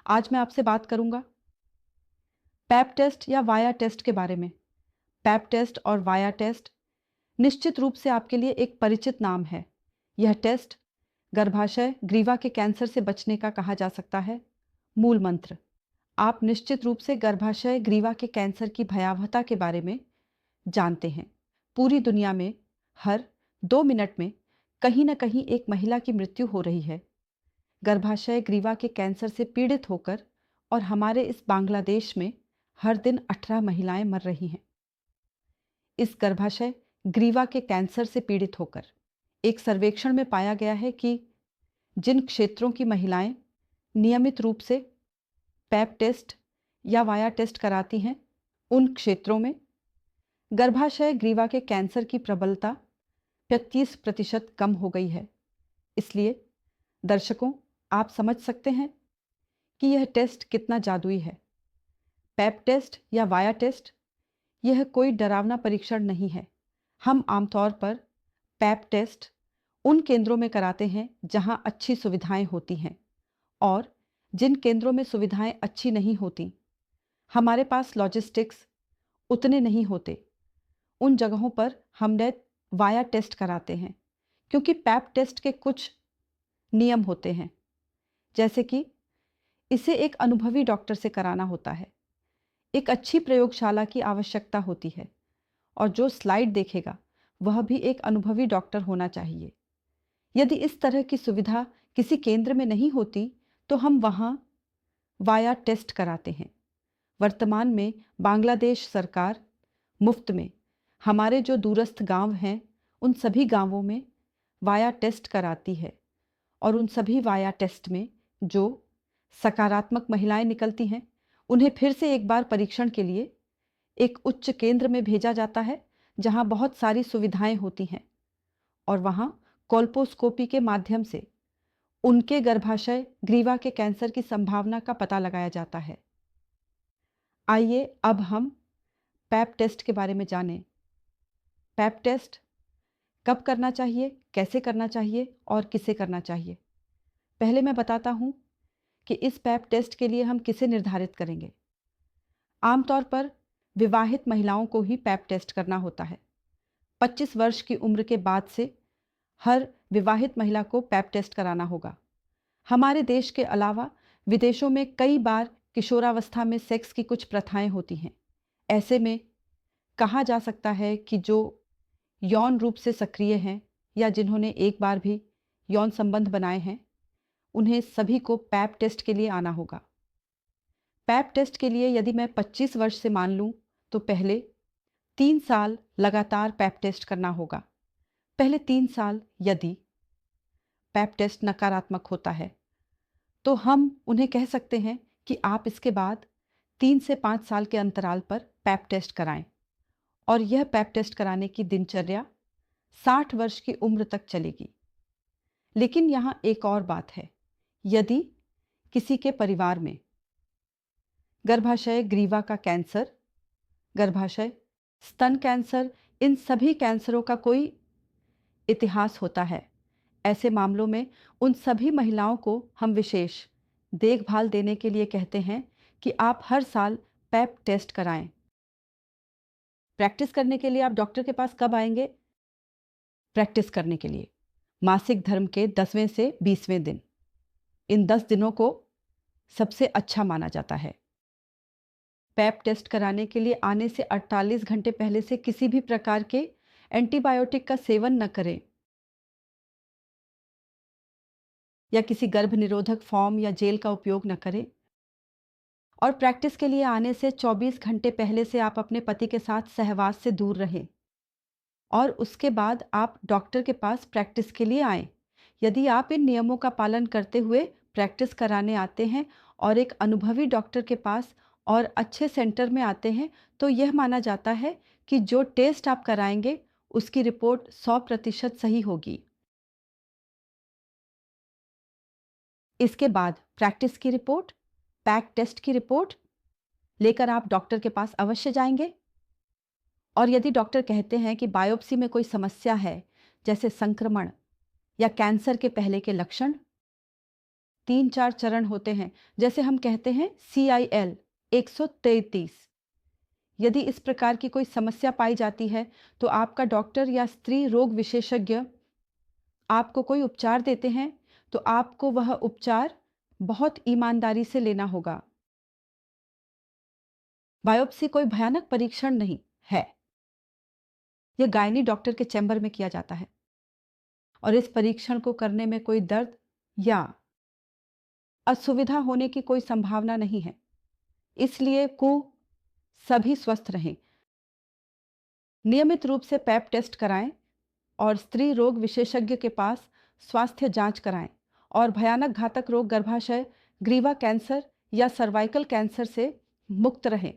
आज मैं आपसे बात करूंगा पैप टेस्ट या वाया टेस्ट के बारे में। पैप टेस्ट और वाया टेस्ट निश्चित रूप से आपके लिए एक परिचित नाम है। यह टेस्ट गर्भाशय ग्रीवा के कैंसर से बचने का कहा जा सकता है। मूल मंत्र, आप निश्चित रूप से गर्भाशय ग्रीवा के कैंसर की भयावहता के बारे में जानते हैं। पूरी दुनिया में हर 2 मिनट में कहीं न कहीं एक महिला की मृत्यु हो रही है गर्भाशय ग्रीवा के कैंसर से पीड़ित होकर, और हमारे इस बांग्लादेश में हर दिन 18 महिलाएं मर रही हैं इस गर्भाशय ग्रीवा के कैंसर से पीड़ित होकर। एक सर्वेक्षण में पाया गया है कि जिन क्षेत्रों की महिलाएं नियमित रूप से पैप टेस्ट या वाया टेस्ट कराती हैं, उन क्षेत्रों में गर्भाशय ग्रीवा के कैंसर की प्रबलता 35% कम हो गई है। इसलिए दर्शकों, आप समझ सकते हैं कि यह टेस्ट कितना जादुई है। पैप टेस्ट या वाया टेस्ट यह कोई डरावना परीक्षण नहीं है। हम आमतौर पर पैप टेस्ट उन केंद्रों में कराते हैं जहां अच्छी सुविधाएं होती हैं, और जिन केंद्रों में सुविधाएं अच्छी नहीं होती, हमारे पास लॉजिस्टिक्स उतने नहीं होते, उन जगहों पर हम वाया टेस्ट कराते हैं। क्योंकि पैप टेस्ट के कुछ नियम होते हैं, जैसे कि इसे एक अनुभवी डॉक्टर से कराना होता है, एक अच्छी प्रयोगशाला की आवश्यकता होती है, और जो स्लाइड देखेगा वह भी एक अनुभवी डॉक्टर होना चाहिए। यदि इस तरह की सुविधा किसी केंद्र में नहीं होती तो हम वहाँ वाया टेस्ट कराते हैं। वर्तमान में बांग्लादेश सरकार मुफ्त में हमारे जो दूरस्थ गांव हैं उन सभी गांवों में वाया टेस्ट कराती है, और उन सभी वाया टेस्ट में जो सकारात्मक महिलाएं निकलती हैं उन्हें फिर से एक बार परीक्षण के लिए एक उच्च केंद्र में भेजा जाता है जहां बहुत सारी सुविधाएं होती हैं, और वहां कोल्पोस्कोपी के माध्यम से उनके गर्भाशय ग्रीवा के कैंसर की संभावना का पता लगाया जाता है। आइए अब हम पैप टेस्ट के बारे में जानें। पैप टेस्ट कब करना चाहिए, कैसे करना चाहिए और किसे करना चाहिए। पहले मैं बताता हूं कि इस पैप टेस्ट के लिए हम किसे निर्धारित करेंगे। आमतौर पर विवाहित महिलाओं को ही पैप टेस्ट करना होता है। 25 वर्ष की उम्र के बाद से हर विवाहित महिला को पैप टेस्ट कराना होगा। हमारे देश के अलावा विदेशों में कई बार किशोरावस्था में सेक्स की कुछ प्रथाएं होती हैं। ऐसे में कहा जा सकता है कि जो यौन रूप से सक्रिय हैं या जिन्होंने एक बार भी यौन संबंध बनाए हैं, उन्हें सभी को पैप टेस्ट के लिए आना होगा। पैप टेस्ट के लिए यदि मैं 25 वर्ष से मान लूं तो पहले 3 साल लगातार पैप टेस्ट करना होगा। पहले 3 साल यदि पैप टेस्ट नकारात्मक होता है तो हम उन्हें कह सकते हैं कि आप इसके बाद 3 से 5 साल के अंतराल पर पैप टेस्ट कराएं, और यह पैप टेस्ट कराने की दिनचर्या 60 वर्ष की उम्र तक चलेगी। लेकिन यहाँ एक और बात है, यदि किसी के परिवार में गर्भाशय ग्रीवा का कैंसर, गर्भाशय, स्तन कैंसर, इन सभी कैंसरों का कोई इतिहास होता है, ऐसे मामलों में उन सभी महिलाओं को हम विशेष देखभाल देने के लिए कहते हैं कि आप हर साल पैप टेस्ट कराएं। प्रैक्टिस करने के लिए आप डॉक्टर के पास कब आएंगे? प्रैक्टिस करने के लिए मासिक धर्म के 10वें से 20वें दिन, इन 10 दिनों को सबसे अच्छा माना जाता है। पैप टेस्ट कराने के लिए आने से 48 घंटे पहले से किसी भी प्रकार के एंटीबायोटिक का सेवन न करें, या किसी गर्भ निरोधक फॉर्म या जेल का उपयोग न करें। और प्रैक्टिस के लिए आने से 24 घंटे पहले से आप अपने पति के साथ सहवास से दूर रहें, और उसके बाद आप डॉक्टर के पास प्रैक्टिस के लिए आएं। यदि आप इन नियमों का पालन करते हुए प्रैक्टिस कराने आते हैं और एक अनुभवी डॉक्टर के पास और अच्छे सेंटर में आते हैं, तो यह माना जाता है कि जो टेस्ट आप कराएंगे उसकी रिपोर्ट 100% सही होगी। इसके बाद प्रैक्टिस की रिपोर्ट, पैप टेस्ट की रिपोर्ट लेकर आप डॉक्टर के पास अवश्य जाएंगे। और यदि डॉक्टर कहते हैं कि बायोप्सी में कोई समस्या है, जैसे संक्रमण या कैंसर के पहले के लक्षण, 3-4 चरण होते हैं, जैसे हम कहते हैं CIL 133। यदि इस प्रकार की कोई समस्या पाई जाती है, तो आपका डॉक्टर या स्त्री रोग विशेषज्ञ आपको कोई उपचार देते हैं, तो आपको वह उपचार बहुत ईमानदारी से लेना होगा। बायोप्सी कोई भयानक परीक्षण नहीं है। यह गायनी डॉक्टर के चैम्बर में किया जाता है और इस परीक्षण को करने में कोई दर्द या असुविधा होने की कोई संभावना नहीं है। इसलिए सभी स्वस्थ रहें। नियमित रूप से पैप टेस्ट कराएं और स्त्री रोग विशेषज्ञ के पास स्वास्थ्य जांच कराएं और भयानक घातक रोग गर्भाशय, ग्रीवा कैंसर या सर्वाइकल कैंसर से मुक्त रहें।